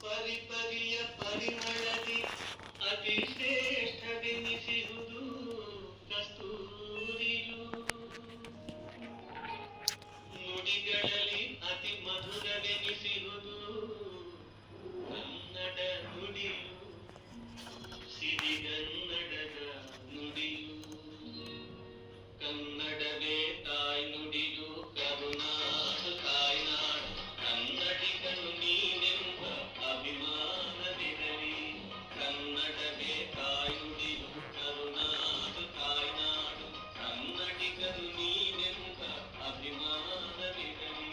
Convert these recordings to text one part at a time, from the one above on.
ಪರಿಪರಿಯ ಪರಿಮಳದಿ ಅತಿ ಶ್ರೇಷ್ಠವೆನಿಸಿರುವುದು ಕಸ್ತೂರಿಯು. ನುಡಿಗಳಲ್ಲಿ ಅತಿ ಮಧುರವೆನಿಸಿರುವುದು ಕನ್ನಡ ನುಡಿಯು. ಸಿರಿಗನ್ನಡದ ನುಡಿಯು. ಕನ್ನಡವೇ ತಾಯಿ ನುಡಿಯು. ಕರುನಾಡು ತಾಯ್ನಾಡು. ಕನ್ನಡಿಗನು ನೀನೆಂಬ ಅಭಿಮಾನವಿರಲಿ. ಕನ್ನಡವೇ ತಾಯಿ ನುಡಿಯು. ಕರುನಾಡು ತಾಯ್ನಾಡು. ಕನ್ನಡಿಗನು ನೀನೆಂಬ ಅಭಿಮಾನವಿರಲಿ.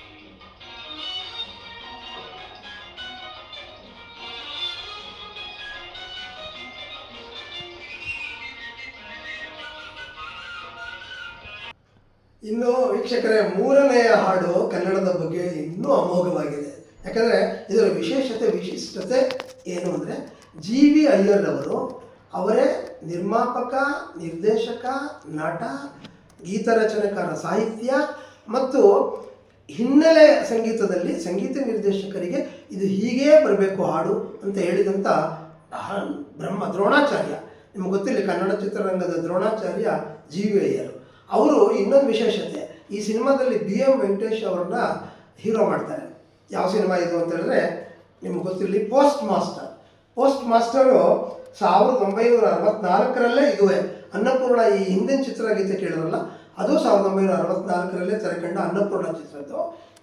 ಇನ್ನು ವೀಕ್ಷಕರೇ, ಮೂರನೆಯ ಹಾಡು ಕನ್ನಡದ ಬಗ್ಗೆ ಇನ್ನೂ ಅಮೋಘವಾಗಿದೆ. ಯಾಕಂದರೆ ಇದರ ವಿಶಿಷ್ಟತೆ ಏನು ಅಂದರೆ, ಜಿ ವಿ ಅಯ್ಯರ್ರವರು ಅವರೇ ನಿರ್ಮಾಪಕ, ನಿರ್ದೇಶಕ, ನಟ, ಗೀತರಚನೆಕಾರ, ಸಾಹಿತ್ಯ ಮತ್ತು ಹಿನ್ನೆಲೆ ಸಂಗೀತದಲ್ಲಿ ಸಂಗೀತ ನಿರ್ದೇಶಕರಿಗೆ ಇದು ಹೀಗೇ ಬರಬೇಕು ಹಾಡು ಅಂತ ಹೇಳಿದಂಥ ದ್ರೋಣಾಚಾರ್ಯ. ನಿಮ್ಗೆ ಗೊತ್ತಿಲ್ಲ, ಕನ್ನಡ ಚಿತ್ರರಂಗದ ದ್ರೋಣಾಚಾರ್ಯ ಜಿ ವಿ ಅಯ್ಯರ್ ಅವರು. ಇನ್ನೊಂದು ವಿಶೇಷತೆ, ಈ ಸಿನಿಮಾದಲ್ಲಿ ಬಿ ಎಂ ವೆಂಕಟೇಶ್ ಅವ್ರನ್ನ ಹೀರೋ ಮಾಡ್ತಾರೆ. ಯಾವ ಸಿನಿಮಾ ಇದು ಅಂತ ಹೇಳಿದ್ರೆ ನಿಮ್ಗೆ ಗೊತ್ತಿರಲಿ, ಪೋಸ್ಟ್ ಮಾಸ್ಟರು 1964ರಲ್ಲೇ ಇದುವೇ ಅನ್ನಪೂರ್ಣ. ಈ ಹಿಂದಿನ ಚಿತ್ರಗೀತೆ ಕೇಳಿದ್ರಲ್ಲ, ಅದು 1964ರಲ್ಲೇ ತೆರೆಕಂಡ ಅನ್ನಪೂರ್ಣ ಚಿತ್ರದ್ದು.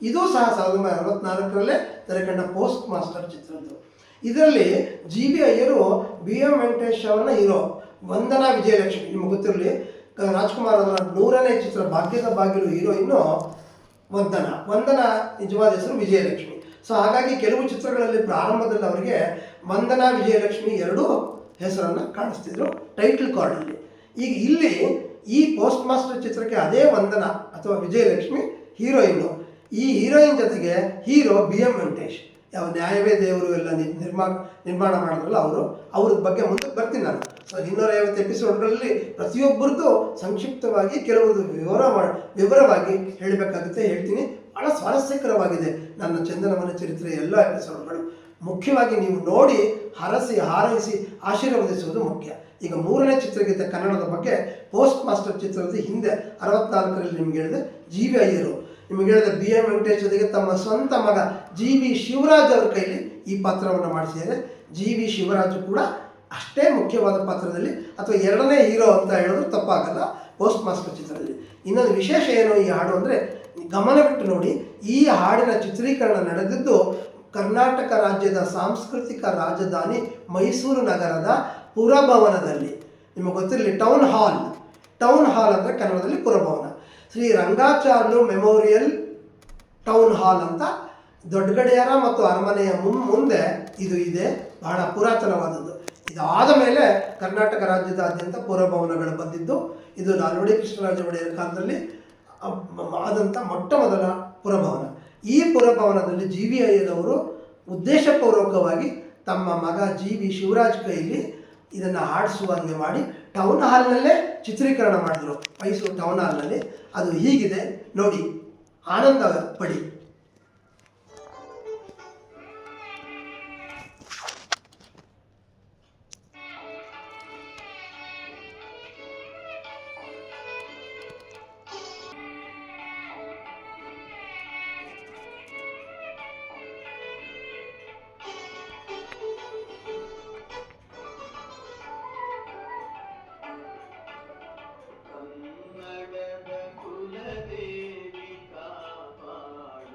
ಇದು ಸಹ 1964ರಲ್ಲೇ ತೆರೆಕಂಡ ಪೋಸ್ಟ್ ಮಾಸ್ಟರ್ ಚಿತ್ರದ್ದು. ಇದರಲ್ಲಿ G V Iyer B M Venkatesh ಅವ್ರನ್ನ ಹೀರೋ. ವಂದನಾ ವಿಜಯಲಕ್ಷ್ಮಿ, ನಿಮ್ಗೆ ಗೊತ್ತಿರಲಿ, ರಾಜ್ಕುಮಾರ್ ಅವರ 100ನೇ ಚಿತ್ರ ಭಾಗ್ಯದ ಬಾಗಿಲು ಹೀರೋಯಿನ್ನು ವಂದನಾ ನಿಜವಾದ ಹೆಸರು ವಿಜಯಲಕ್ಷ್ಮಿ. ಸೊ ಹಾಗಾಗಿ ಕೆಲವು ಚಿತ್ರಗಳಲ್ಲಿ ಪ್ರಾರಂಭದಲ್ಲಿ ಅವರಿಗೆ ವಂದನಾ ವಿಜಯಲಕ್ಷ್ಮಿ ಎರಡೂ ಹೆಸರನ್ನು ಕಾಣಿಸ್ತಿದ್ರು ಟೈಟಲ್ ಕಾರ್ಡಲ್ಲಿ. ಈಗ ಇಲ್ಲಿ ಈ ಪೋಸ್ಟ್ ಮಾಸ್ಟರ್ ಚಿತ್ರಕ್ಕೆ ಅದೇ ವಂದನಾ ಅಥವಾ ವಿಜಯಲಕ್ಷ್ಮಿ ಹೀರೋಯಿನ್ನು. ಈ ಹೀರೋಯಿನ್ ಜೊತೆಗೆ ಹೀರೋ ಬಿ ಎಂ ವೆಂಕಟೇಶ್, ಯಾವ ನ್ಯಾಯವೇ ದೇವರು ಎಲ್ಲ ನಿರ್ಮಾಣ ಮಾಡಿದ್ರಲ್ಲ ಅವ್ರ ಬಗ್ಗೆ ಮುಂದಕ್ಕೆ ಬರ್ತೀನಿ ನಾನು. ಸೊ 250 ಎಪಿಸೋಡ್ಗಳಲ್ಲಿ ಪ್ರತಿಯೊಬ್ಬರದ್ದು ಸಂಕ್ಷಿಪ್ತವಾಗಿ ಕೆಲವ್ರದ್ದು ವಿವರವಾಗಿ ಹೇಳಬೇಕಾಗುತ್ತೆ, ಹೇಳ್ತೀನಿ. ಭಾಳ ಸ್ವಾರಸ್ಯಕರವಾಗಿದೆ ನನ್ನ ಚಂದನವನ ಚರಿತ್ರೆ ಎಲ್ಲ ಎಪಿಸೋಡ್ಗಳು. ಮುಖ್ಯವಾಗಿ ನೀವು ನೋಡಿ ಹಾರೈಸಿ ಆಶೀರ್ವದಿಸುವುದು ಮುಖ್ಯ. ಈಗ 3ನೇ ಚಿತ್ರಗೀತೆ ಕನ್ನಡದ ಬಗ್ಗೆ, ಪೋಸ್ಟ್ ಮಾಸ್ಟರ್ ಚಿತ್ರದ ಹಿಂದೆ 64ರಲ್ಲಿ ನಿಮ್ಗೆ ಹೇಳಿದೆ ಜಿ ವಿ ಅಯ್ಯರು, ನಿಮಗೆ ಹೇಳಿದ ಬಿ ಎಂ ವೆಂಕಟೇಶ್ ಜೊತೆಗೆ ತಮ್ಮ ಸ್ವಂತ ಮಗ ಜಿ ವಿ ಶಿವರಾಜ್ ಅವ್ರ ಕೈಲಿ ಈ ಪಾತ್ರವನ್ನು ಮಾಡಿಸಿದ್ದಾರೆ. ಜಿ ವಿ ಶಿವರಾಜ್ ಕೂಡ ಅಷ್ಟೇ ಮುಖ್ಯವಾದ ಪಾತ್ರದಲ್ಲಿ, ಅಥವಾ ಎರಡನೇ ಹೀರೋ ಅಂತ ಹೇಳೋದು ತಪ್ಪಾಗಲ್ಲ ಪೋಸ್ಟ್ ಮಾಸ್ಟರ್ ಚಿತ್ರದಲ್ಲಿ. ಇನ್ನೊಂದು ವಿಶೇಷ ಏನು ಈ ಹಾಡು ಅಂದರೆ, ಗಮನವಿಟ್ಟು ನೋಡಿ, ಈ ಹಾಡಿನ ಚಿತ್ರೀಕರಣ ನಡೆದಿದ್ದು ಕರ್ನಾಟಕ ರಾಜ್ಯದ ಸಾಂಸ್ಕೃತಿಕ ರಾಜಧಾನಿ ಮೈಸೂರು ನಗರದ ಪುರಭವನದಲ್ಲಿ. ನಿಮಗೆ ಗೊತ್ತಿರಲಿ, ಟೌನ್ ಹಾಲ್ ಅಂದರೆ ಕನ್ನಡದಲ್ಲಿ ಪುರಭವನ. Shri Rangacharlu memorial town hall ಅಂತ ದೊಡ್ಡಗಡೆಯರ ಮತ್ತು ಅರಮನೆಯ ಮುಂದೆ ಇದು ಇದೆ. ಬಹಳ ಪುರಾತನವಾದದ್ದು. ಇದಾದ ಮೇಲೆ ಕರ್ನಾಟಕ ರಾಜ್ಯದಾದ್ಯಂತ ಪುರಭವನಗಳು ಬಂದಿದ್ದು. ಇದು ನಾಲ್ವಡಿ ಕೃಷ್ಣರಾಜ ಒಡೆಯರ ಕಾಲದಲ್ಲಿ ಆದಂಥ ಮೊಟ್ಟ ಮೊದಲ ಪುರಭವನ. ಈ ಪುರಭವನದಲ್ಲಿ ಜಿ ವಿ ಅಯ್ಯರವರು ಉದ್ದೇಶಪೂರ್ವಕವಾಗಿ ತಮ್ಮ ಮಗ ಜಿ ವಿ ಶಿವರಾಜ್ ಕೈಲಿ ಇದನ್ನು ಹಾಡಿಸುವಂಗೆ ಮಾಡಿ ಟೌನ್ ಹಾಲ್ನಲ್ಲೇ ಚಿತ್ರೀಕರಣ ಮಾಡಿದ್ರು, ಮೈಸೂರು ಟೌನ್ ಹಾಲ್ನಲ್ಲಿ. ಅದು ಹೀಗಿದೆ ನೋಡಿ, ಆನಂದ ಪಡಿ. ಕನ್ನಡದ ಕುಲದೇವಿ ಕಾಪಾಡು.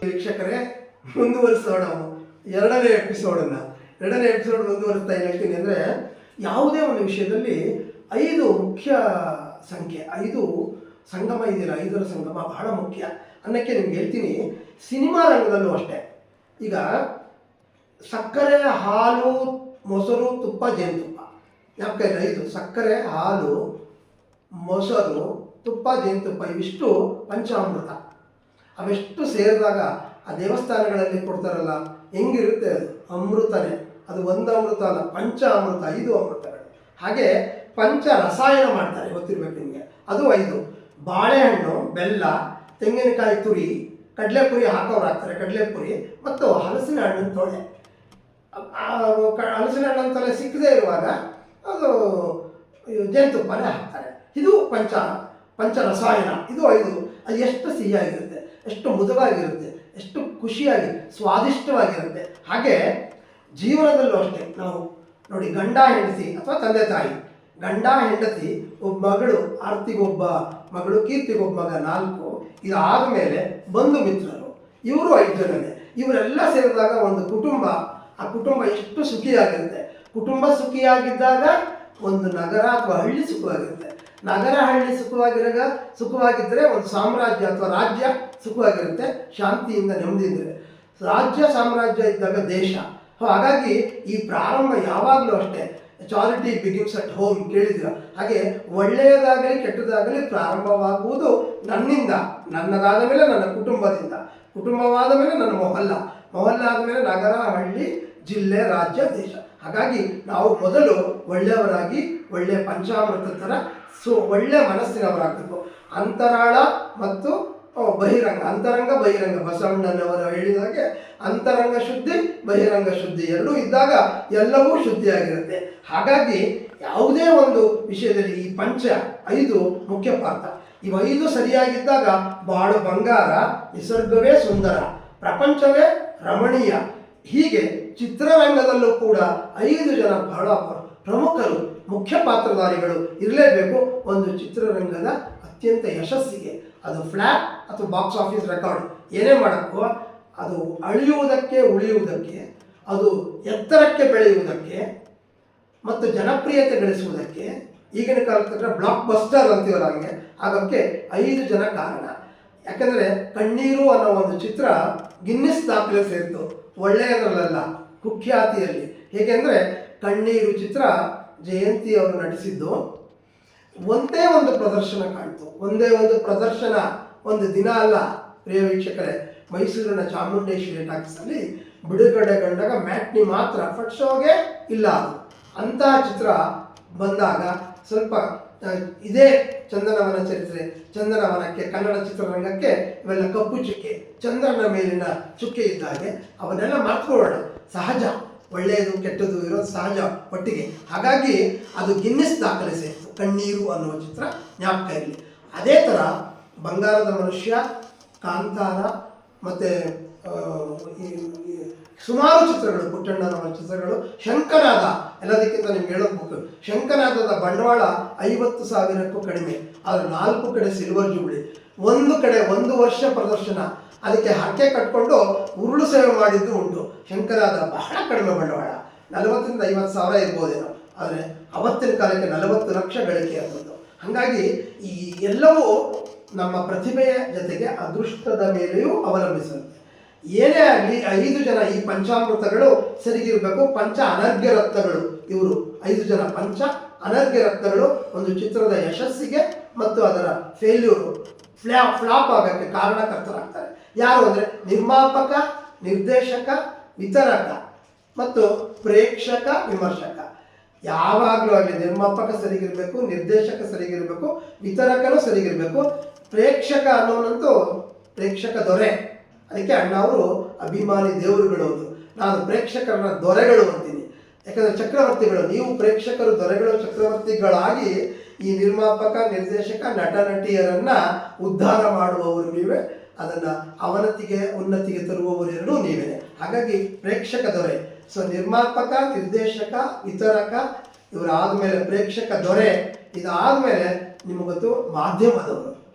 ವೀಕ್ಷಕರೇ, ಮುಂದುವರಿಸೋಣ ನಾವು ಎರಡನೇ ಎಪಿಸೋಡ್ ಮುಂದುವರಿಸ್ತಾ ಹೇಳ್ತೀನಿ. ಅಂದರೆ ಯಾವುದೇ ಒಂದು ವಿಷಯದಲ್ಲಿ 5 ಮುಖ್ಯ ಸಂಖ್ಯೆ, 5 ಸಂಗಮ ಇದೆಯಲ್ಲ, 5ರ ಸಂಗಮ ಬಹಳ ಮುಖ್ಯ ಅನ್ನಕ್ಕೆ ನಿಮ್ಗೆ ಹೇಳ್ತೀನಿ. ಸಿನಿಮಾ ರಂಗದಲ್ಲೂ ಅಷ್ಟೇ. ಈಗ ಸಕ್ಕರೆ, ಹಾಲು, ಮೊಸರು, ತುಪ್ಪ, ಜೇನುತುಪ್ಪ, ಜ್ಞಾಪಕ ಇಲ್ಲ? 5 ಸಕ್ಕರೆ, ಹಾಲು, ಮೊಸರು, ತುಪ್ಪ, ಜೇನುತುಪ್ಪ, ಇವಿಷ್ಟು ಪಂಚಾಮೃತ. ಅವೆಷ್ಟು ಸೇರಿದಾಗ ಆ ದೇವಸ್ಥಾನಗಳಲ್ಲಿ ಕೊಡ್ತಾರಲ್ಲ, ಹೆಂಗಿರುತ್ತೆ ಅದು? ಅಮೃತನೇ. ಅದು ಒಂದು ಅಮೃತ ಅಲ್ಲ, ಪಂಚಾಮೃತ, 5 ಅಮೃತಗಳು. ಹಾಗೆ ಪಂಚ ರಸಾಯನ ಮಾಡ್ತಾರೆ, ಗೊತ್ತಿರ್ಬೇಕು ನಿಮಗೆ. ಅದು 5: ಬಾಳೆಹಣ್ಣು, ಬೆಲ್ಲ, ತೆಂಗಿನಕಾಯಿ ತುರಿ, ಕಡಲೆಪುರಿ ಹಾಕೋರು ಹಾಕ್ತಾರೆ, ಕಡಲೆಪುರಿ, ಮತ್ತು ಹಲಸಿನ ಹಣ್ಣಿನ ತೊಳೆ. ಹಲಸಿನ ಹಣ್ಣಿನ ತೊಳೆ ಸಿಕ್ಕದೇ ಇರುವಾಗ ಅದು ಜೇನುತುಪ್ಪನೇ ಹಾಕ್ತಾರೆ. ಇದು ಪಂಚ ರಸಾಯನ. ಇದು 5. ಅದು ಎಷ್ಟು ಸಿಹಿಯಾಗಿರುತ್ತೆ, ಎಷ್ಟು ಮೃದುವಾಗಿರುತ್ತೆ, ಎಷ್ಟು ಖುಷಿಯಾಗಿ ಸ್ವಾದಿಷ್ಟವಾಗಿರುತ್ತೆ. ಹಾಗೆ ಜೀವನದಲ್ಲೂ ಅಷ್ಟೇ. ನಾವು ನೋಡಿ, ಗಂಡ ಹೆಂಡತಿ ಅಥವಾ ತಂದೆ ತಾಯಿ, ಗಂಡ ಹೆಂಡತಿ, ಒಬ್ಬ ಮಗಳು, ಆರ್ತಿಗೊಬ್ಬ ಮಗಳು, ಕೀರ್ತಿಗೊಬ್ಬ ಮಗ, 4. ಇದಾದ ಮೇಲೆ ಬಂಧು ಮಿತ್ರರು, ಇವರು 5 ಜನನೇ. ಇವರೆಲ್ಲ ಸೇರಿದಾಗ ಒಂದು ಕುಟುಂಬ. ಆ ಕುಟುಂಬ ಎಷ್ಟು ಸುಖಿಯಾಗಿರುತ್ತೆ. ಕುಟುಂಬ ಸುಖಿಯಾಗಿದ್ದಾಗ ಒಂದು ನಗರ ಅಥವಾ ಹಳ್ಳಿ ಸುಖವಾಗಿರುತ್ತೆ. ನಗರ ಹಳ್ಳಿ ಸುಖವಾಗಿದ್ದರೆ ಒಂದು ಸಾಮ್ರಾಜ್ಯ ಅಥವಾ ರಾಜ್ಯ ಸುಖವಾಗಿರುತ್ತೆ, ಶಾಂತಿಯಿಂದ ನೆಮ್ಮದಿಯಿದ್ರೆ. ರಾಜ್ಯ ಸಾಮ್ರಾಜ್ಯ ಇದ್ದಾಗ ದೇಶ. ಹಾಗಾಗಿ ಈ ಪ್ರಾರಂಭ ಯಾವಾಗಲೂ ಅಷ್ಟೇ, ಚಾರಿಟಿ ಬಿಗಿನ್ಸ್ ಅಟ್ ಹೋಮ್, ಕೇಳಿದ್ದೀರ? ಹಾಗೆ ಒಳ್ಳೆಯದಾಗಲಿ ಕೆಟ್ಟದಾಗಲಿ ಪ್ರಾರಂಭವಾಗುವುದು ನನ್ನಿಂದ, ನನ್ನದಾದ ಮೇಲೆ ನನ್ನ ಕುಟುಂಬದಿಂದ, ಕುಟುಂಬವಾದ ಮೇಲೆ ನನ್ನ ಮೊಹಲ್ಲ ಆದ ಮೇಲೆ ನಗರ, ಹಳ್ಳಿ, ಜಿಲ್ಲೆ, ರಾಜ್ಯ, ದೇಶ. ಹಾಗಾಗಿ ನಾವು ಮೊದಲು ಒಳ್ಳೆಯವರಾಗಿ, ಒಳ್ಳೆಯ ಪಂಚಾಮೃತ ಥರ ಒಳ್ಳೆಯ ಮನಸ್ಸಿನವರಾಗಬೇಕು. ಅಂತರಾಳ ಮತ್ತು ಬಹಿರಂಗ, ಅಂತರಂಗ ಬಹಿರಂಗ, ಬಸವಣ್ಣನವರು ಹೇಳಿದಾಗೆ ಅಂತರಂಗ ಶುದ್ಧಿ, ಬಹಿರಂಗ ಶುದ್ಧಿ ಎರಡೂ ಇದ್ದಾಗ ಎಲ್ಲವೂ ಶುದ್ಧಿಯಾಗಿರುತ್ತೆ. ಹಾಗಾಗಿ ಯಾವುದೇ ಒಂದು ವಿಷಯದಲ್ಲಿ ಈ 5 ಮುಖ್ಯ ಪಾತ್ರ. ಇವು 5 ಸರಿಯಾಗಿದ್ದಾಗ ಬಾಳು ಬಂಗಾರ, ನಿಸರ್ಗವೇ ಸುಂದರ, ಪ್ರಪಂಚವೇ ರಮಣೀಯ. ಹೀಗೆ ಚಿತ್ರರಂಗದಲ್ಲೂ ಕೂಡ 5 ಜನ ಬಹಳ ಪ್ರಮುಖರು, ಮುಖ್ಯ ಪಾತ್ರಧಾರಿಗಳು ಇರಲೇಬೇಕು ಒಂದು ಚಿತ್ರರಂಗದ ಅತ್ಯಂತ ಯಶಸ್ಸಿಗೆ. ಅದು ಫ್ಲ್ಯಾಟ್ ಅಥವಾ ಬಾಕ್ಸ್ ಆಫೀಸ್ ರೆಕಾರ್ಡ್ ಏನೇ ಮಾಡೋಕ್ಕೂ, ಅದು ಅಳಿಯುವುದಕ್ಕೆ, ಉಳಿಯುವುದಕ್ಕೆ, ಅದು ಎತ್ತರಕ್ಕೆ ಬೆಳೆಯುವುದಕ್ಕೆ ಮತ್ತು ಜನಪ್ರಿಯತೆ ಗಳಿಸುವುದಕ್ಕೆ, ಈಗಿನ ಕಾಲಕ್ಕೆ ಬ್ಲಾಕ್ ಬಸ್ಟರ್ ಅಂತೀವಲ್ಲ ಹಂಗೆ, ಆಗೋಕ್ಕೆ 5 ಜನ ಕಾರಣ. ಯಾಕಂದರೆ ಕಣ್ಣೀರು ಅನ್ನೋ ಒಂದು ಚಿತ್ರ ಗಿನ್ನಿಸ್ ದಾಖಲೆ ಸೇರಿತು, ಒಳ್ಳೆಯದರಲ್ಲ, ಕುಖ್ಯಾತಿಯಲ್ಲಿ. ಹೇಗೆಂದರೆ ಕಣ್ಣೀರು ಚಿತ್ರ ಜಯಂತಿ ಅವರು ನಟಿಸಿದ್ದು, ಒಂದೇ ಒಂದು ಪ್ರದರ್ಶನ ಕಾಣ್ತು. ಒಂದೇ ಒಂದು ಪ್ರದರ್ಶನ, ಒಂದು ದಿನ ಅಲ್ಲ ಪ್ರಿಯ ವೀಕ್ಷಕರೇ. ಮೈಸೂರಿನ ಚಾಮುಂಡೇಶ್ವರಿ ಟಾಕೀಸಲ್ಲಿ ಬಿಡುಗಡೆಗೊಂಡಾಗ ಮ್ಯಾಟ್ನಿ ಮಾತ್ರ, ಫಟ್ ಶೋಗೆ ಇಲ್ಲ. ಅದು ಅಂತಹ ಚಿತ್ರ ಬಂದಾಗ ಸ್ವಲ್ಪ ಇದೇ ಚಂದನವನ ಚರಿತ್ರೆ, ಚಂದನವನಕ್ಕೆ, ಕನ್ನಡ ಚಿತ್ರರಂಗಕ್ಕೆ ಇವೆಲ್ಲ ಕಪ್ಪು ಚುಕ್ಕೆ, ಚಂದ್ರನ ಮೇಲಿನ ಚುಕ್ಕೆ ಇದ್ದಾಗೆ ಅವನ್ನೆಲ್ಲ ಮರ್ತ್ಕೊಳ್ಳೋಣ. ಸಹಜ, ಒಳ್ಳೆಯದು ಕೆಟ್ಟದ್ದು ಇರೋದು ಸಹಜ ಒಟ್ಟಿಗೆ. ಹಾಗಾಗಿ ಅದು ಗಿನ್ನಿಸ್ ದಾಖಲೆ ಸೇರಿತು, ಕಣ್ಣೀರು ಅನ್ನುವ ಚಿತ್ರ, ಜ್ಞಾಪಕ ಇರಲಿ. ಅದೇ ಥರ ಬಂಗಾರದ ಮನುಷ್ಯ, ಕಾಂತಾರ, ಮತ್ತು ಸುಮಾರು ಚಿತ್ರಗಳು, ಪುಟ್ಟಣ್ಣನವರ ಚಿತ್ರಗಳು, ಶಂಕನಾದ, ಎಲ್ಲದಕ್ಕಿಂತ ನಿಮ್ಗೆ ಹೇಳೋದು ಬುಕ್. ಶಂಕನಾದದ ಬಂಡವಾಳ 50,000ಕ್ಕೂ ಕಡಿಮೆ, ಆದರೆ 4 ಕಡೆ ಸಿಲ್ವರ್ ಜೂಬ್ಲಿ, ಒಂದು ಕಡೆ 1 ವರ್ಷ ಪ್ರದರ್ಶನ, ಅದಕ್ಕೆ ಹರಕೆ ಕಟ್ಕೊಂಡು ಉರುಳು ಸೇವೆ ಮಾಡಿದ್ದು ಉಂಟು. ಶಂಕನಾದ ಬಹಳ ಕಡಿಮೆ ಬಂಡವಾಳ, 40,000 ರಿಂದ 50,000 ಇರ್ಬೋದೇನೋ, ಆದರೆ ಅವತ್ತಿನ ಕಾಲಕ್ಕೆ 40 ಲಕ್ಷ ಗಳಿಕೆ ಆದದ್ದು. ಹಾಗಾಗಿ ಈ ಎಲ್ಲವೂ ನಮ್ಮ ಪ್ರತಿಭೆಯ ಜೊತೆಗೆ ಅದೃಷ್ಟದ ಮೇಲೆಯೂ ಅವಲಂಬಿಸುತ್ತೆ. ಏನೇ ಆಗಲಿ 5 ಜನ ಈ ಪಂಚಾಮೃತಗಳು ಸರಿಗಿರಬೇಕು. ಪಂಚ ಅನರ್ಘ್ಯ ರತ್ನಗಳು ಇವರು 5 ಜನ ಪಂಚ ಅನರ್ಘ್ಯ ರತ್ನಗಳು ಒಂದು ಚಿತ್ರದ ಯಶಸ್ಸಿಗೆ ಮತ್ತು ಅದರ ಫೇಲ್ಯೂರು, ಫ್ಲಾಪ್ ಆಗೋಕ್ಕೆ ಕಾರಣಕರ್ತರಾಗ್ತಾರೆ. ಯಾರು ಅಂದರೆ ನಿರ್ಮಾಪಕ, ನಿರ್ದೇಶಕ, ವಿತರಕ ಮತ್ತು ಪ್ರೇಕ್ಷಕ, ವಿಮರ್ಶಕ. ಯಾವಾಗಲೂ ಆಗಲಿ ನಿರ್ಮಾಪಕ ಸರಿಗಿರಬೇಕು, ನಿರ್ದೇಶಕ ಸರಿಗಿರಬೇಕು, ವಿತರಕನೂ ಸರಿಗಿರಬೇಕು. ಪ್ರೇಕ್ಷಕ ಅನ್ನೋನಂತೂ ಪ್ರೇಕ್ಷಕ ದೊರೆ. ಅದಕ್ಕೆ ಅಣ್ಣ ಅವರು ಅಭಿಮಾನಿ ದೇವರುಗಳು ಅಂತ, ನಾನು ಪ್ರೇಕ್ಷಕರನ್ನ ದೊರೆಗಳು ಅಂತೀನಿ. ಯಾಕಂದರೆ ಚಕ್ರವರ್ತಿಗಳು, ನೀವು ಪ್ರೇಕ್ಷಕರು ದೊರೆಗಳು, ಚಕ್ರವರ್ತಿಗಳಾಗಿ ಈ ನಿರ್ಮಾಪಕ, ನಿರ್ದೇಶಕ, ನಟ ನಟಿಯರನ್ನು ಉದ್ಧಾರ ಮಾಡುವವರು ನೀವೇ, ಅದನ್ನು ಅವನತಿಗೆ ಉನ್ನತಿಗೆ ತರುವವರೆಲ್ಲರೂ ನೀವೇ. ಹಾಗಾಗಿ ಪ್ರೇಕ್ಷಕ ದೊರೆ. ಸೊ ನಿರ್ಮಾಪಕ, ನಿರ್ದೇಶಕ, ವಿತರಕ, ಇವರಾದಮೇಲೆ ಪ್ರೇಕ್ಷಕ ದೊರೆ, ಇದಾದಮೇಲೆ ನಿಮಗೆ ಗೊತ್ತು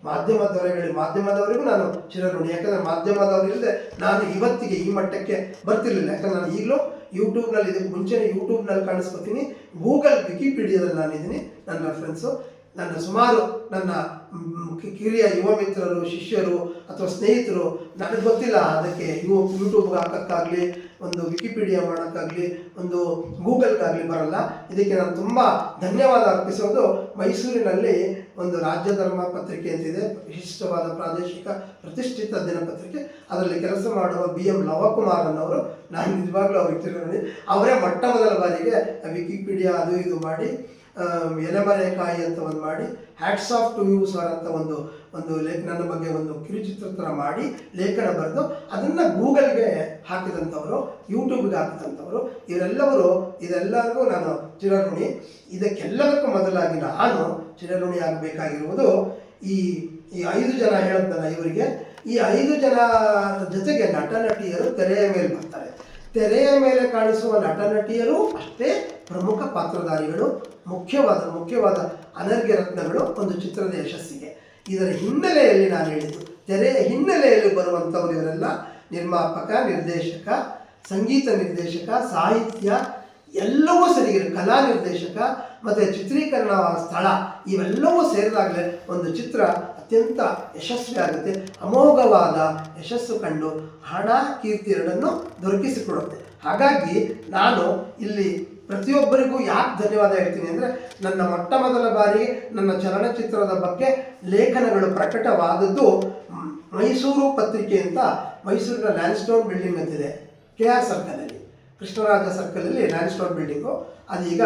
ಮಾಧ್ಯಮದವರಿಗೂ ನಾನು ಚಿರಋಣಿ. ಯಾಕಂದರೆ ಮಾಧ್ಯಮದವರಿಲ್ಲದೆ ನಾನು ಇವತ್ತಿಗೆ ಈ ಮಟ್ಟಕ್ಕೆ ಬರ್ತಿರ್ಲಿಲ್ಲ. ಯಾಕಂದರೆ ನಾನು ಈಗಲೂ ಯೂಟ್ಯೂಬ್ನಲ್ಲಿ ಇದಕ್ಕೆ ಮುಂಚೆನೇ ಯೂಟ್ಯೂಬ್ನಲ್ಲಿ ಕಾಣಿಸ್ಕೊತೀನಿ, ಗೂಗಲ್ ವಿಕಿಪೀಡಿಯಾದಲ್ಲಿ ನಾನಿದ್ದೀನಿ. ನನ್ನ ರೆಫರೆನ್ಸು ಸುಮಾರು ನನ್ನ ಕಿರಿಯ ಯುವ ಮಿತ್ರರು, ಶಿಷ್ಯರು ಅಥವಾ ಸ್ನೇಹಿತರು ನನಗೆ ಗೊತ್ತಿಲ್ಲ ಅದಕ್ಕೆ ಯೂಟ್ಯೂಬ್ಗೆ ಹಾಕೋಕ್ಕಾಗಲಿ, ಒಂದು ವಿಕಿಪೀಡಿಯಾ ಮಾಡೋಕ್ಕಾಗಲಿ, ಒಂದು ಗೂಗಲ್ಗಾಗಲಿ ಬರಲ್ಲ. ಇದಕ್ಕೆ ನಾನು ತುಂಬ ಧನ್ಯವಾದ ಅರ್ಪಿಸೋದು ಮೈಸೂರಿನಲ್ಲಿ ಒಂದು ರಾಜ್ಯ ಧರ್ಮ ಪತ್ರಿಕೆ ಅಂತಿದೆ, ವಿಶಿಷ್ಟವಾದ ಪ್ರಾದೇಶಿಕ ಪ್ರತಿಷ್ಠಿತ ದಿನಪತ್ರಿಕೆ. ಅದರಲ್ಲಿ ಕೆಲಸ ಮಾಡುವ BM ಲವಕುಮಾರ್ ಅನ್ನೋರು, ನಾನು ನಿಜವಾಗ್ಲೂ ಅವ್ರಿಗೆ ತಿರುಗಿ ಅವರೇ ಮೊಟ್ಟ ಮೊದಲ ಬಾರಿಗೆ ವಿಕಿಪೀಡಿಯಾ ಅದು ಇದು ಮಾಡಿ ಎಲೆಮರೆಕಾಯಿ ಅಂತ ಒಂದು ಮಾಡಿ hats off to you sir ಅಂತ ಒಂದು ನನ್ನ ಬಗ್ಗೆ ಒಂದು ಕಿರುಚಿತ್ರ ಥರ ಮಾಡಿ ಲೇಖನ ಬರೆದು ಅದನ್ನು ಗೂಗಲ್ಗೆ ಹಾಕಿದಂಥವರು, ಯೂಟ್ಯೂಬ್ಗೆ ಹಾಕಿದಂಥವರು. ಇದೆಲ್ಲರಿಗೂ ನಾನು ಚಿರಋಣಿ. ಇದಕ್ಕೆಲ್ಲದಕ್ಕೂ ಮೊದಲಾಗಿ ನಾನು ಚಿರಋಣಿ ಆಗಬೇಕಾಗಿರುವುದು ಈ 5 ಜನ ಹೇಳಿದ್ನಲ್ಲ ಇವರಿಗೆ. ಈ 5 ಜನ ಜೊತೆಗೆ ನಟ ನಟಿಯರು ತೆರೆಯ ಮೇಲೆ ಬರ್ತಾರೆ. ತೆರೆಯ ಮೇಲೆ ಕಾಣಿಸುವ ನಟ ನಟಿಯರು ಅಷ್ಟೇ ಪ್ರಮುಖ ಪಾತ್ರಧಾರಿಗಳು, ಮುಖ್ಯವಾದ ಅನರ್ಘ್ಯ ರತ್ನಗಳು ಒಂದು ಚಿತ್ರದ ಯಶಸ್ಸಿಗೆ. ಇದರ ಹಿನ್ನೆಲೆಯಲ್ಲಿ ನಾನು ಹೇಳಿದ್ದು, ತೆರೆಯ ಹಿನ್ನೆಲೆಯಲ್ಲಿ ಬರುವಂಥವ್ರು ಇವರೆಲ್ಲ ನಿರ್ಮಾಪಕ, ನಿರ್ದೇಶಕ, ಸಂಗೀತ ನಿರ್ದೇಶಕ, ಸಾಹಿತ್ಯ ಎಲ್ಲವೂ ಸರಿಗಿರೋ ಕಲಾ ನಿರ್ದೇಶಕ ಮತ್ತು ಚಿತ್ರೀಕರಣ ಸ್ಥಳ ಇವೆಲ್ಲವೂ ಸೇರಿದಾಗಲೇ ಒಂದು ಚಿತ್ರ ಅತ್ಯಂತ ಯಶಸ್ವಿ ಆಗುತ್ತೆ, ಅಮೋಘವಾದ ಯಶಸ್ಸು ಕಂಡು ಹಣ ಕೀರ್ತಿ ಎರಡನ್ನು ದೊರಕಿಸಿಕೊಡುತ್ತೆ. ಹಾಗಾಗಿ ನಾನು ಇಲ್ಲಿ ಪ್ರತಿಯೊಬ್ಬರಿಗೂ ಯಾಕೆ ಧನ್ಯವಾದ ಹೇಳ್ತೀನಿ ಅಂದರೆ, ನನ್ನ ಮೊಟ್ಟ ಮೊದಲ ಬಾರಿಗೆ ನನ್ನ ಚಲನಚಿತ್ರದ ಬಗ್ಗೆ ಲೇಖನಗಳು ಪ್ರಕಟವಾದದ್ದು ಮೈಸೂರು ಪತ್ರಿಕೆ ಅಂತ, ಮೈಸೂರಿನ ಲ್ಯಾಂಡ್ಸ್ಟೋನ್ ಬಿಲ್ಡಿಂಗ್ ಅಂತಿದೆ KR ಸರ್ಕಲಲ್ಲಿ, ಕೃಷ್ಣರಾಜ ಸರ್ಕಲಲ್ಲಿ ಲ್ಯಾಂಡ್ಸ್ಟೋನ್ ಬಿಲ್ಡಿಂಗು. ಅದೀಗ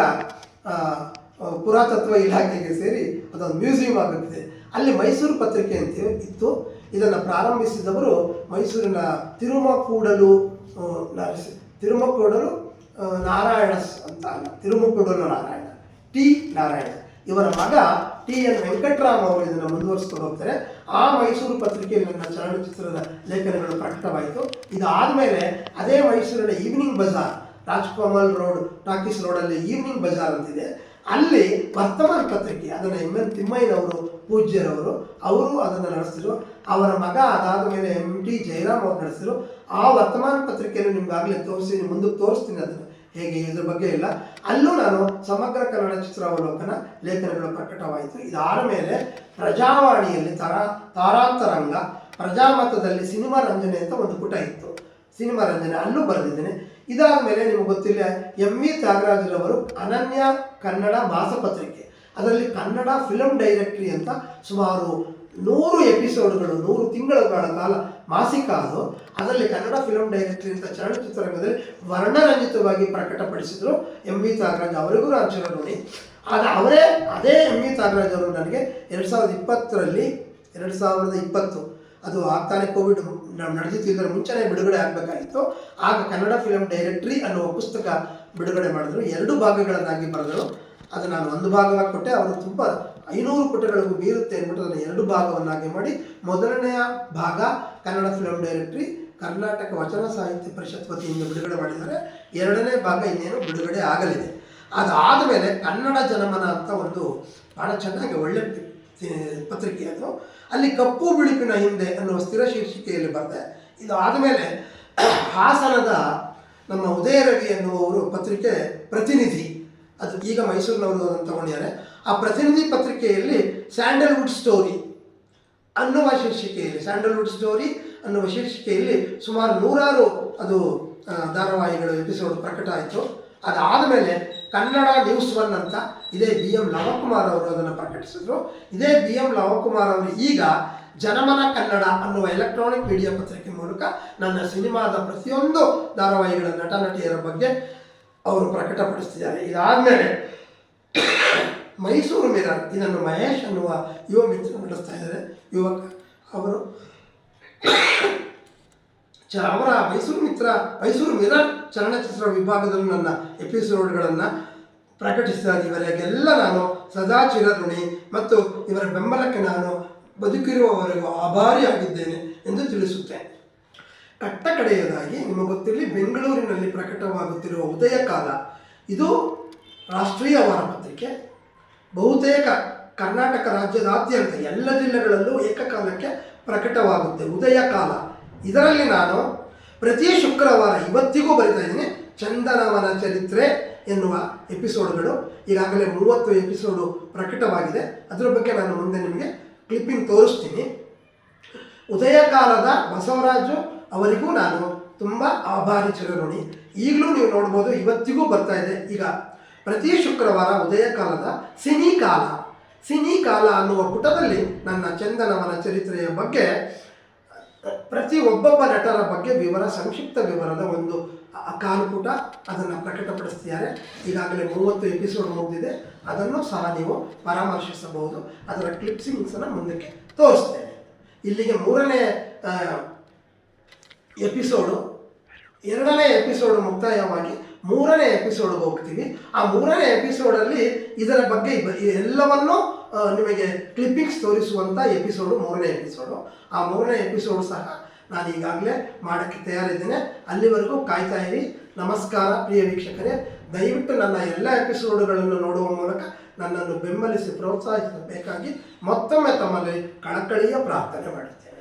ಪುರಾತತ್ವ ಇಲಾಖೆಗೆ ಸೇರಿ ಅದೊಂದು ಮ್ಯೂಸಿಯಂ ಆಗುತ್ತಿದೆ. ಅಲ್ಲಿ ಮೈಸೂರು ಪತ್ರಿಕೆ ಅಂತ ಇತ್ತು. ಇದನ್ನು ಪ್ರಾರಂಭಿಸಿದವರು ಮೈಸೂರಿನ ತಿರುಮಕೂಡಲು ನಾರಾಯಣ ಅಂತ ಅಲ್ಲ, ತಿರುಮಕೂಡಲು ನಾರಾಯಣ, ಟಿ ನಾರಾಯಣ ಇವರ ಮಗ TN ವೆಂಕಟರಾಮ್ ಅವರು ಇದನ್ನು ಮುಂದುವರಿಸ್ಕೊಂಡು ಹೋಗ್ತಾರೆ. ಆ ಮೈಸೂರು ಪತ್ರಿಕೆಯಲ್ಲಿ ನನ್ನ ಚಲನಚಿತ್ರದ ಲೇಖನಗಳು ಪ್ರಕಟವಾಯಿತು. ಇದಾದಮೇಲೆ ಅದೇ ಮೈಸೂರಿನ evening Bazaar, Rajkamal road, talkies ರೋಡಲ್ಲಿ ಈವ್ನಿಂಗ್ ಬಜಾರ್ ಅಂತಿದೆ, ಅಲ್ಲಿ ವರ್ತಮಾನ ಪತ್ರಿಕೆ, ಅದನ್ನು MN ತಿಮ್ಮಯ್ಯನವರು ಪೂಜ್ಯರವರು ಅವರು ಅದನ್ನು ನಡೆಸಿದ್ರು. ಅವರ ಮಗ ಅದಾದ ಮೇಲೆ MT ಜಯರಾಮ್ ಅವರು ನಡೆಸಿದ್ರು. ಆ ವರ್ತಮಾನ ಪತ್ರಿಕೆಯನ್ನು ನಿಮ್ಗಾಗಲೇ ಮುಂದಕ್ಕೆ ತೋರಿಸ್ತೀನಿ ಅದನ್ನು ಹೇಗೆ, ಇದ್ರ ಬಗ್ಗೆ ಇಲ್ಲ. ಅಲ್ಲೂ ನಾನು ಸಮಗ್ರ ಕನ್ನಡ ಚಿತ್ರಾವಲೋಕನ ಲೇಖನಗಳು ಪ್ರಕಟವಾಯಿತು. ಇದಾದ ಮೇಲೆ ಪ್ರಜಾವಾಣಿಯಲ್ಲಿ ತಾರಾಂತರಂಗ, ಪ್ರಜಾಮತದಲ್ಲಿ ಸಿನಿಮಾ ರಂಜನೆ ಅಂತ ಒಂದು ಪುಟ ಇತ್ತು, ಸಿನಿಮಾ ರಂಜನೆ, ಅಲ್ಲೂ ಬರೆದಿದ್ದೇನೆ. ಇದಾದ ಮೇಲೆ ನಿಮಗೆ ಗೊತ್ತಿಲ್ಲ, MV ತ್ಯಾಗರಾಜರವರು ಅನನ್ಯ ಕನ್ನಡ ಮಾಸಪತ್ರಿಕೆ, ಅದರಲ್ಲಿ ಕನ್ನಡ ಫಿಲಮ್ ಡೈರೆಕ್ಟ್ರಿ ಅಂತ ಸುಮಾರು 100 ಎಪಿಸೋಡ್ಗಳು, 100 ತಿಂಗಳುಗಳ ಕಾಲ ಮಾಸಿಕ ಅದು. ಅದರಲ್ಲಿ ಕನ್ನಡ ಫಿಲಮ್ ಡೈರೆಕ್ಟ್ರಿ ಅಂತ ಚಲನಚಿತ್ರರಂಗದಲ್ಲಿ ವರ್ಣರಂಜಿತವಾಗಿ ಪ್ರಕಟಪಡಿಸಿದರು MV ತ್ಯಾಗರಾಜ್. ಅವರಿಗೂ ನಾನು ಚಿರಋಣಿ. ಅದೇ MV ತ್ಯಾಗರಾಜ್ ಅವರು ನನಗೆ 2020 ಅದು ಆಗ್ತಾನೆ ಕೋವಿಡ್ ನಡೆದಿತ್ತು, ಇದರ ಮುಂಚೆನೇ ಬಿಡುಗಡೆ ಆಗಬೇಕಾಗಿತ್ತು. ಆಗ ಕನ್ನಡ ಫಿಲಮ್ ಡೈರೆಕ್ಟ್ರಿ ಅನ್ನುವ ಪುಸ್ತಕ ಬಿಡುಗಡೆ ಮಾಡಿದ್ರು. 2 ಭಾಗಗಳನ್ನಾಗಿ ಬರೆದರು. ಅದು ನಾನು 1 ಭಾಗವಾಗಿ ಕೊಟ್ಟೆ, ಅವರು ತುಂಬ 500 ಪುಟಗಳಿಗೂ ಮೀರುತ್ತೆ ಅಂದ್ಬಿಟ್ಟು ಅದನ್ನು 2 ಭಾಗವನ್ನಾಗಿ ಮಾಡಿ, ಮೊದಲನೆಯ ಭಾಗ ಕನ್ನಡ ಫಿಲಮ್ ಡೈರೆಕ್ಟ್ರಿ ಕರ್ನಾಟಕ ವಚನ ಸಾಹಿತ್ಯ ಪರಿಷತ್ ವತಿಯಿಂದ ಬಿಡುಗಡೆ ಮಾಡಿದ್ದಾರೆ. 2ನೇ ಭಾಗ ಇನ್ನೇನು ಬಿಡುಗಡೆ ಆಗಲಿದೆ. ಅದಾದ ಮೇಲೆ ಕನ್ನಡ ಜನಮನ ಅಂತ ಒಂದು ಭಾಳ ಚೆನ್ನಾಗಿ ಒಳ್ಳೆ ಪತ್ರಿಕೆ ಅದು. ಅಲ್ಲಿ ಕಪ್ಪು ಬಿಳುಪಿನ ಹಿಂದೆ ಅನ್ನುವ ಸ್ಥಿರ ಶೀರ್ಷಿಕೆಯಲ್ಲಿ ಬರೆದೆ. ಇದು ಆದಮೇಲೆ ಹಾಸನದ ನಮ್ಮ ಉದಯ ರವಿ ಎನ್ನುವವರು ಪತ್ರಿಕೆ ಪ್ರತಿನಿಧಿ, ಅದು ಈಗ ಮೈಸೂರಿನವರು ಅದನ್ನು ತಗೊಂಡಿದ್ದಾರೆ. ಆ ಪ್ರತಿನಿಧಿ ಪತ್ರಿಕೆಯಲ್ಲಿ ಸ್ಯಾಂಡಲ್ವುಡ್ ಸ್ಟೋರಿ ಅನ್ನುವ ಶೀರ್ಷಿಕೆಯಲ್ಲಿ ಸುಮಾರು 100 ಅದು ಧಾರಾವಾಹಿಗಳು ಎಪಿಸೋಡ್ ಪ್ರಕಟ ಆಯಿತು. ಅದಾದ ಮೇಲೆ ಕನ್ನಡ ನ್ಯೂಸ್ 1 ಅಂತ ಇದೇ BM ಲವಕುಮಾರ್ ಅವರು ಅದನ್ನು ಪ್ರಕಟಿಸಿದ್ರು. ಇದೇ BM ಲವಕುಮಾರ್ ಅವರು ಈಗ ಜನಮನ ಕನ್ನಡ ಅನ್ನುವ ಎಲೆಕ್ಟ್ರಾನಿಕ್ ಮೀಡಿಯಾ ಪತ್ರಿಕೆ ಮೂಲಕ ನನ್ನ ಸಿನಿಮಾದ ಪ್ರತಿಯೊಂದು ಧಾರಾವಾಹಿಗಳ ನಟ ನಟಿಯರ ಬಗ್ಗೆ ಅವರು ಪ್ರಕಟಪಡಿಸ್ತಿದ್ದಾರೆ. ಇದಾದಮೇಲೆ ಮೈಸೂರು ಮಿರರ್, ಇದನ್ನು ಮಹೇಶ್ ಅನ್ನುವ ಯುವ ಮಿತ್ರ ನಡೆಸ್ತಾ ಇದ್ದಾರೆ. ಅವರ ಮೈಸೂರು ಮಿರರ್ ಚಲನಚಿತ್ರ ವಿಭಾಗದಲ್ಲೂ ನನ್ನ ಎಪಿಸೋಡ್ಗಳನ್ನು ಪ್ರಕಟಿಸಿದ್ದಾರೆ. ಇವರಿಗೆಲ್ಲ ನಾನು ಸದಾ ಚಿರಋಣಿ ಮತ್ತು ಇವರ ಬೆಂಬಲಕ್ಕೆ ನಾನು ಬದುಕಿರುವವರೆಗೂ ಆಭಾರಿಯಾಗಿದ್ದೇನೆ ಎಂದು ತಿಳಿಸುತ್ತೇನೆ. ಕಡೆಯದಾಗಿ ನಿಮಗೆ ಗೊತ್ತಿರಲಿ, ಬೆಂಗಳೂರಿನಲ್ಲಿ ಪ್ರಕಟವಾಗುತ್ತಿರುವ ಉದಯಕಾಲ, ಇದು ರಾಷ್ಟ್ರೀಯ ವಾರಪತ್ರಿಕೆ. ಬಹುತೇಕ ಕರ್ನಾಟಕ ರಾಜ್ಯದಾದ್ಯಂತ ಎಲ್ಲ ಜಿಲ್ಲೆಗಳಲ್ಲೂ ಏಕಕಾಲಕ್ಕೆ ಪ್ರಕಟವಾಗುತ್ತೆ. ಉದಯ ಕಾಲ ಇದರಲ್ಲಿ ನಾನು ಪ್ರತಿ ಶುಕ್ರವಾರ ಇವತ್ತಿಗೂ ಬರಿತಾ ಇದ್ದೀನಿ ಚಂದನವನ ಚರಿತ್ರೆ ಎನ್ನುವ ಎಪಿಸೋಡ್ಗಳು. ಈಗಾಗಲೇ 30 ಎಪಿಸೋಡು ಪ್ರಕಟವಾಗಿದೆ. ಅದರ ಬಗ್ಗೆ ನಾನು ಮುಂದೆ ನಿಮಗೆ ಕ್ಲಿಪ್ಪಿಂಗ್ ತೋರಿಸ್ತೀನಿ. ಉದಯ ಕಾಲದ ಬಸವರಾಜು ಅವರಿಗೂ ನಾನು ತುಂಬ ಆಭಾರಿ ಚಿರಋಣಿ. ಈಗಲೂ ನೀವು ನೋಡ್ಬೋದು, ಇವತ್ತಿಗೂ ಬರ್ತಾ ಇದೆ. ಈಗ ಪ್ರತಿ ಶುಕ್ರವಾರ ಉದಯ ಕಾಲದ ಸಿನಿ ಕಾಲ ಅನ್ನುವ ಪುಟದಲ್ಲಿ ನನ್ನ ಚಂದನವನ ಚರಿತ್ರೆಯ ಬಗ್ಗೆ ಪ್ರತಿ ಒಬ್ಬೊಬ್ಬ ನಟರ ಬಗ್ಗೆ ಸಂಕ್ಷಿಪ್ತ ವಿವರದ ಒಂದು ಕಾಲುಪುಟ ಅದನ್ನು ಪ್ರಕಟಪಡಿಸ್ತಿದ್ದಾರೆ. ಈಗಾಗಲೇ 30 ಎಪಿಸೋಡ್ ಮುಗಿದಿದೆ. ಅದನ್ನು ಸಹ ನೀವು ಪರಾಮರ್ಶಿಸಬಹುದು. ಅದರ ಕ್ಲಿಪ್ಸಿಂಗ್ಸನ್ನು ಮುಂದಕ್ಕೆ ತೋರಿಸ್ತೇನೆ. ಇಲ್ಲಿಗೆ 3ನೇ ಎಪಿಸೋಡು, 2ನೇ ಎಪಿಸೋಡು ಮುಕ್ತಾಯವಾಗಿ 3ನೇ ಎಪಿಸೋಡ್ಗೆ ಹೋಗ್ತೀವಿ. ಆ 3ನೇ ಎಪಿಸೋಡಲ್ಲಿ ಇದರ ಬಗ್ಗೆ ಎಲ್ಲವನ್ನೂ ನಿಮಗೆ ಕ್ಲಿಪ್ಪಿಂಗ್ಸ್ ತೋರಿಸುವಂಥ ಎಪಿಸೋಡು 3ನೇ ಎಪಿಸೋಡು. ಆ 3ನೇ ಎಪಿಸೋಡು ಸಹ ನಾನು ಈಗಾಗಲೇ ಮಾಡೋಕ್ಕೆ ತಯಾರಿದ್ದೇನೆ. ಅಲ್ಲಿವರೆಗೂ ಕಾಯ್ತಾ ಇರಿ. ನಮಸ್ಕಾರ ಪ್ರಿಯ ವೀಕ್ಷಕರೇ. ದಯವಿಟ್ಟು ನನ್ನ ಎಲ್ಲ ಎಪಿಸೋಡುಗಳನ್ನು ನೋಡುವ ಮೂಲಕ ನನ್ನನ್ನು ಬೆಂಬಲಿಸಿ ಪ್ರೋತ್ಸಾಹಿಸಬೇಕಾಗಿ ಮತ್ತೊಮ್ಮೆ ತಮ್ಮಲ್ಲಿ ಕಳಕಳಿಯ ಪ್ರಾರ್ಥನೆ ಮಾಡುತ್ತೇನೆ.